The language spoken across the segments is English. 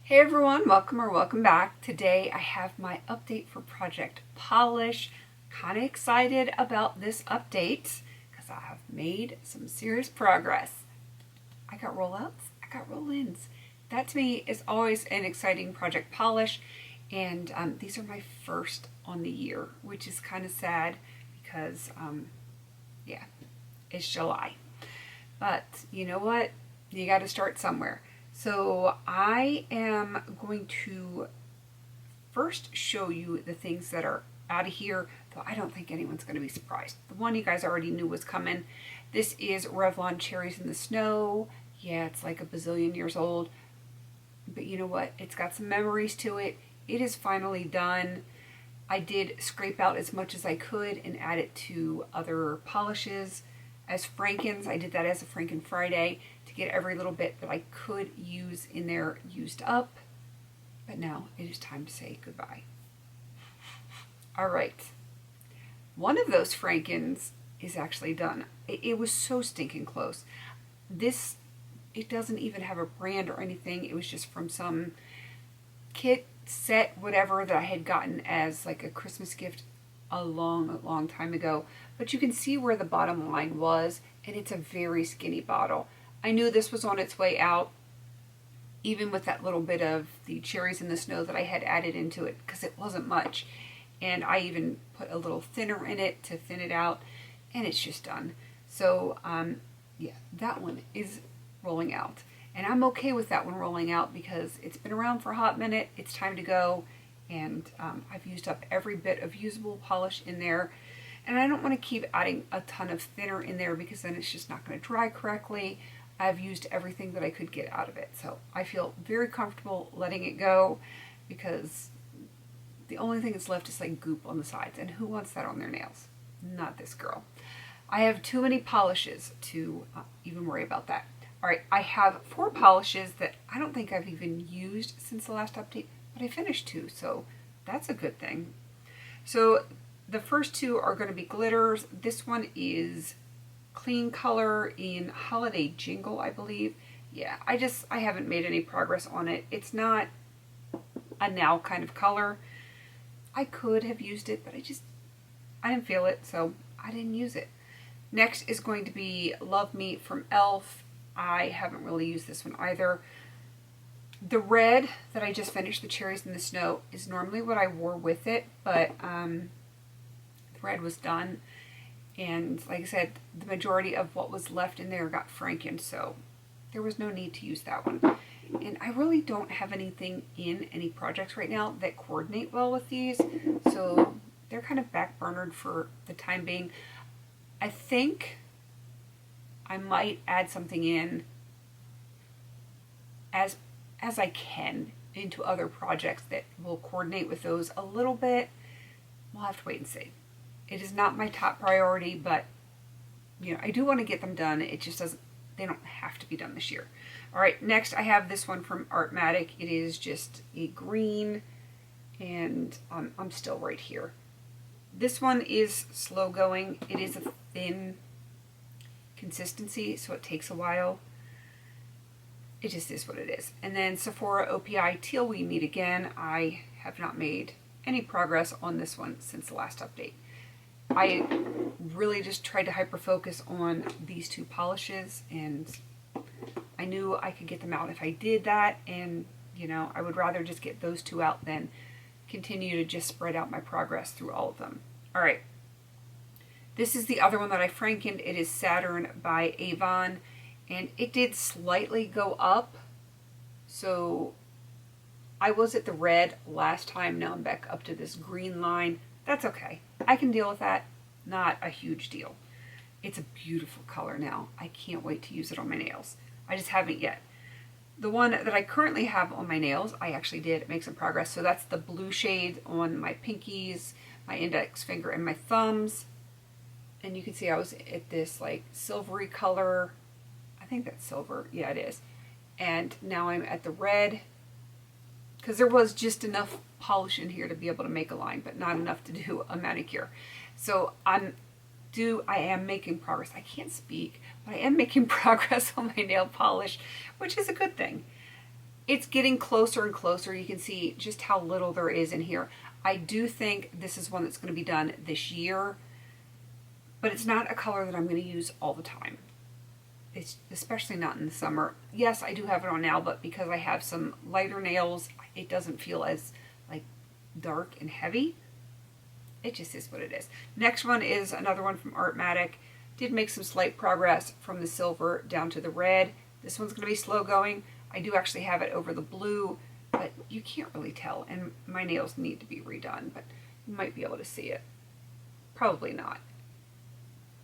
Hey everyone, welcome or welcome back. Today I have my update for Project Polish. Kind of excited about this update because I have made some serious progress. I got rollouts, I got roll-ins. That to me is always an exciting Project Polish, and these are my first on the year, which is kind of sad because, yeah, it's July. But you know what? You got to start somewhere. So I am going to first show you the things that are out of here, though I don't think anyone's going to be surprised. The one you guys already knew was coming. This is Revlon Cherries in the Snow. Yeah, it's like a bazillion years old, but you know what? It's got some memories to it. It is finally done. I did scrape out as much as I could and add it to other polishes. As Frankens, I did that as a Franken Friday to get every little bit that I could use in there used up. But now it is time to say goodbye. All right. One of those Frankens is actually done. It was so stinking close. This, it doesn't even have a brand or anything. It was just from some kit, set, whatever that I had gotten as like a Christmas gift a long time ago. But you can see where the bottom line was, and it's a very skinny bottle. I knew this was on its way out, even with that little bit of the Cherries in the Snow that I had added into it, because it wasn't much. And I even put a little thinner in it to thin it out, and it's just done. So yeah, that one is rolling out. And I'm okay with that one rolling out because it's been around for a hot minute. It's time to go. And I've used up every bit of usable polish in there. And I don't want to keep adding a ton of thinner in there because then it's just not going to dry correctly. I've used everything that I could get out of it. So I feel very comfortable letting it go because the only thing that's left is like goop on the sides. And who wants that on their nails? Not this girl. I have too many polishes to even worry about that. All right, I have 4 polishes that I don't think I've even used since the last update, but I finished 2, so that's a good thing. So the first 2 are going to be glitters. This one is KleanColor in Holiday Jingle, I believe. Yeah, I haven't made any progress on it. It's not a now kind of color. I could have used it, but I didn't feel it, so I didn't use it. Next is going to be Love Me from e.l.f. I haven't really used this one either. The red that I just finished, the Cherries in the Snow, is normally what I wore with it, but the red was done. And like I said, the majority of what was left in there got Franken, so there was no need to use that one. And I really don't have anything in any projects right now that coordinate well with these, so they're kind of backburnered for the time being. I think I might add something in as I can into other projects that will coordinate with those a little bit. We'll have to wait and see. It is not my top priority, but you know, I do want to get them done. It just doesn't, they don't have to be done this year. All right, next I have this one from Artmatic. It is just a green, and I'm still right here. This one is slow going. It is a thin consistency, so it takes a while. It just is what it is. And then Sephora OPI Teal We Meet Again. I have not made any progress on this one since the last update. I really just tried to hyper focus on these 2 polishes, and I knew I could get them out if I did that, and you know, I would rather just get those 2 out than continue to just spread out my progress through all of them. All right. This is the other one that I frankened. It is Saturn by Avon, and it did slightly go up. So I was at the red last time. Now I'm back up to this green line. That's okay. I can deal with that. Not a huge deal. It's a beautiful color now. I can't wait to use it on my nails. I just haven't yet. The one that I currently have on my nails, I actually did make some progress. So that's the blue shade on my pinkies, my index finger, and my thumbs. And you can see I was at this like silvery color. I think that's silver. Yeah, it is. And now I'm at the red because there was just enough polish in here to be able to make a line, but not enough to do a manicure. So I am making progress. I can't speak, but I am making progress on my nail polish, which is a good thing. it's getting closer and closer. You can see just how little there is in here. I do think this is one that's going to be done this year, but it's not a color that I'm going to use all the time. It's especially not in the summer. Yes, I do have it on now, but because I have some lighter nails, it doesn't feel as like dark and heavy. It just is what it is. Next one is another one from Artmatic. Did make some slight progress from the silver down to the red. This one's going to be slow going. I do actually have it over the blue, but you can't really tell, and my nails need to be redone, but you might be able to see it. Probably not.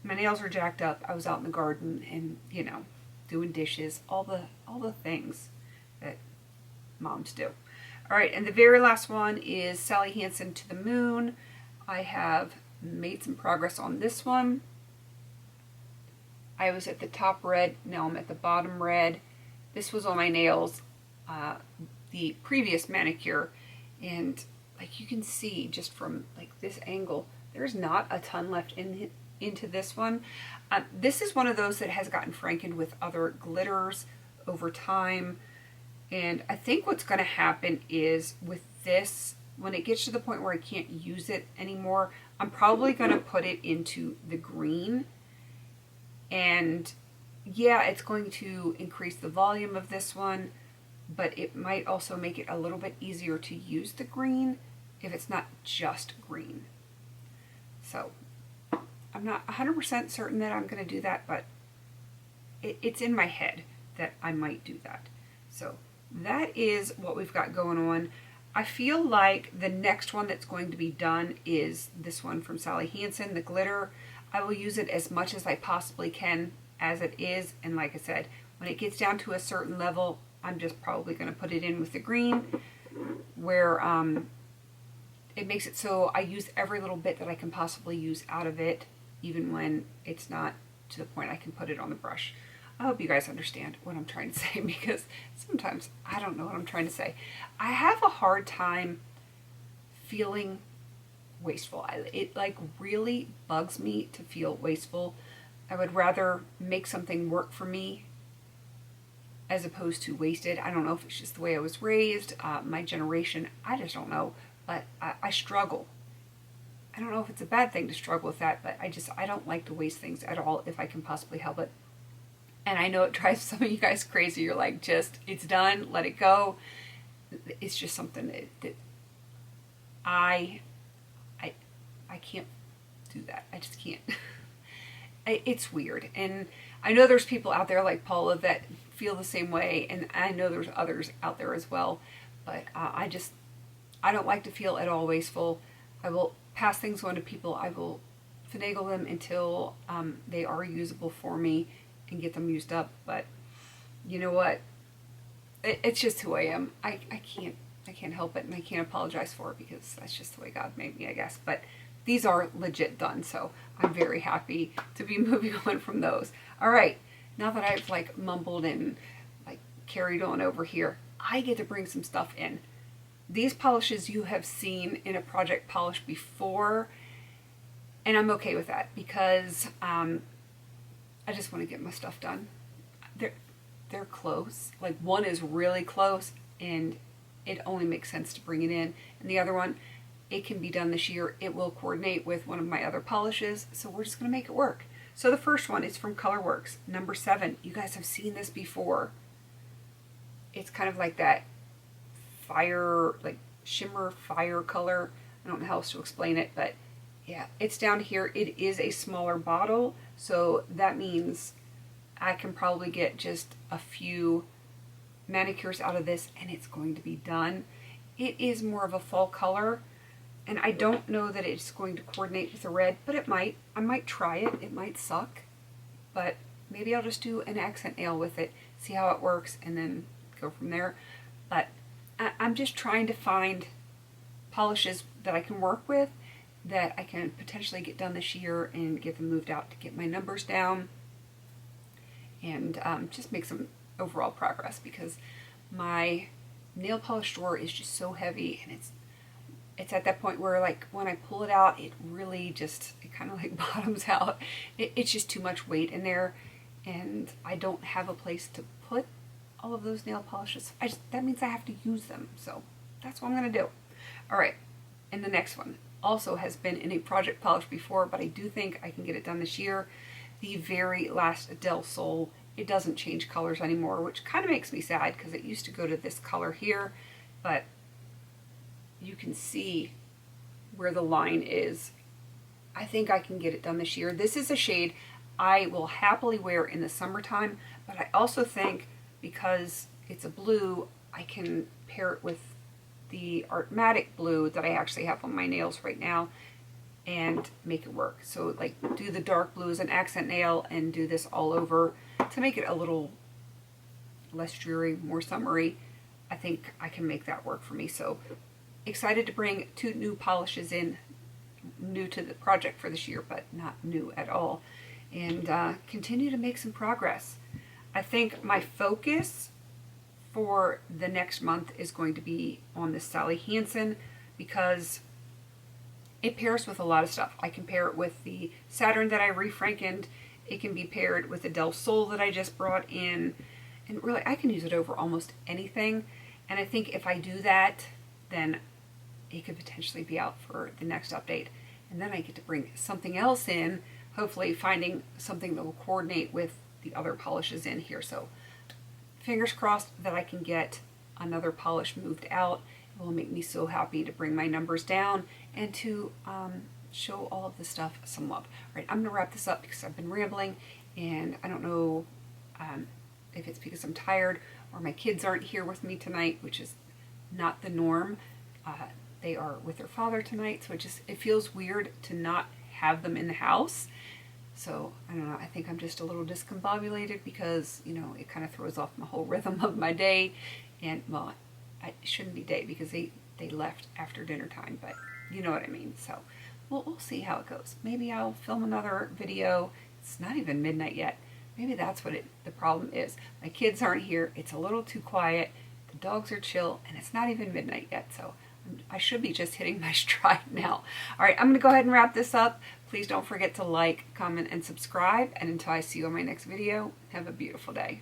My nails are jacked up. I was out in the garden and, you know, doing dishes, all the things that moms do. All right, and the very last one is Sally Hansen To the Moon. I have made some progress on this one. I was at the top red, now I'm at the bottom red. This was on my nails, the previous manicure, and like you can see just from like this angle, there's not a ton left into this one. This is one of those that has gotten frankened with other glitters over time, and I think what's going to happen is with this, when it gets to the point where I can't use it anymore, I'm probably going to put it into the green. And yeah, it's going to increase the volume of this one, but it might also make it a little bit easier to use the green if it's not just green. So I'm not 100% certain that I'm going to do that, but it's in my head that I might do that. So that is what we've got going on. I feel like the next one that's going to be done is this one from Sally Hansen, the glitter. I will use it as much as I possibly can as it is, and like I said, when it gets down to a certain level, I'm just probably going to put it in with the green, where it makes it so I use every little bit that I can possibly use out of it, even when it's not to the point I can put it on the brush. I hope you guys understand what I'm trying to say, because sometimes I don't know what I'm trying to say. I have a hard time feeling wasteful. It like really bugs me to feel wasteful. I would rather make something work for me as opposed to wasted. I don't know if it's just the way I was raised, my generation, I just don't know, but I struggle. I don't know if it's a bad thing to struggle with that, but I don't like to waste things at all if I can possibly help it. And I know it drives some of you guys crazy. You're like, just, it's done, let it go. It's just something that I can't do that. I just can't. It's weird. And I know there's people out there like Paula that feel the same way, and I know there's others out there as well, but I don't like to feel at all wasteful. I will pass things on to people. I will finagle them until they are usable for me and get them used up. But you know what? It's just who I am. I can't help it, and I can't apologize for it, because that's just the way God made me, I guess. But these are legit done, so I'm very happy to be moving on from those. All right, now that I've like mumbled and like carried on over here, I get to bring some stuff in. These polishes you have seen in a project polish before, and I'm okay with that, because I just want to get my stuff done. They're close. Like, one is really close, and it only makes sense to bring it in. And the other one, it can be done this year. It will coordinate with one of my other polishes, so we're just going to make it work. So the first one is from Colorworks, number 7. You guys have seen this before. It's kind of like that fire, like shimmer fire color. I don't know how else to explain it, but yeah, it's down here. It is a smaller bottle, so that means I can probably get just a few manicures out of this and it's going to be done. It is more of a fall color, and I don't know that it's going to coordinate with the red, but it might. I might try it. It might suck, but maybe I'll just do an accent nail with it, see how it works, and then go from there. But I'm just trying to find polishes that I can work with, that I can potentially get done this year and get them moved out to get my numbers down, and just make some overall progress, because my nail polish drawer is just so heavy, and it's at that point where, like, when I pull it out, it really just, it kind of like bottoms out. It's just too much weight in there, and I don't have a place to put all of those nail polishes. That means I have to use them, so that's what I'm going to do. All right, and the next one also has been in a project polish before, but I do think I can get it done this year. The very last Del Sol. It doesn't change colors anymore, which kind of makes me sad because it used to go to this color here, but you can see where the line is. I think I can get it done this year. This is a shade I will happily wear in the summertime, but I also think because it's a blue, I can pair it with the Artmatic blue that I actually have on my nails right now and make it work. So like do the dark blue as an accent nail and do this all over to make it a little less dreary, more summery. I think I can make that work for me. So excited to bring 2 new polishes in, new to the project for this year, but not new at all, and continue to make some progress. I think my focus for the next month is going to be on this Sally Hansen because it pairs with a lot of stuff. I can pair it with the Saturn that I refrankened. It can be paired with the Del Sol that I just brought in. And really, I can use it over almost anything. And I think if I do that, then it could potentially be out for the next update. And then I get to bring something else in, hopefully finding something that will coordinate with the other polishes in here. So fingers crossed that I can get another polish moved out. It will make me so happy to bring my numbers down and to show all of the stuff some love. All right, I'm going to wrap this up because I've been rambling, and I don't know if it's because I'm tired or my kids aren't here with me tonight, which is not the norm. They are with their father tonight, so it feels weird to not have them in the house. So, I don't know, I think I'm just a little discombobulated because, you know, it kind of throws off my whole rhythm of my day. And, well, it shouldn't be day because they left after dinner time, but you know what I mean. So, we'll see how it goes. Maybe I'll film another video. It's not even midnight yet. Maybe that's what the problem is. My kids aren't here. It's a little too quiet. The dogs are chill, and it's not even midnight yet. So, I should be just hitting my stride now. All right, I'm going to go ahead and wrap this up. Please don't forget to like, comment, and subscribe. And until I see you on my next video, have a beautiful day.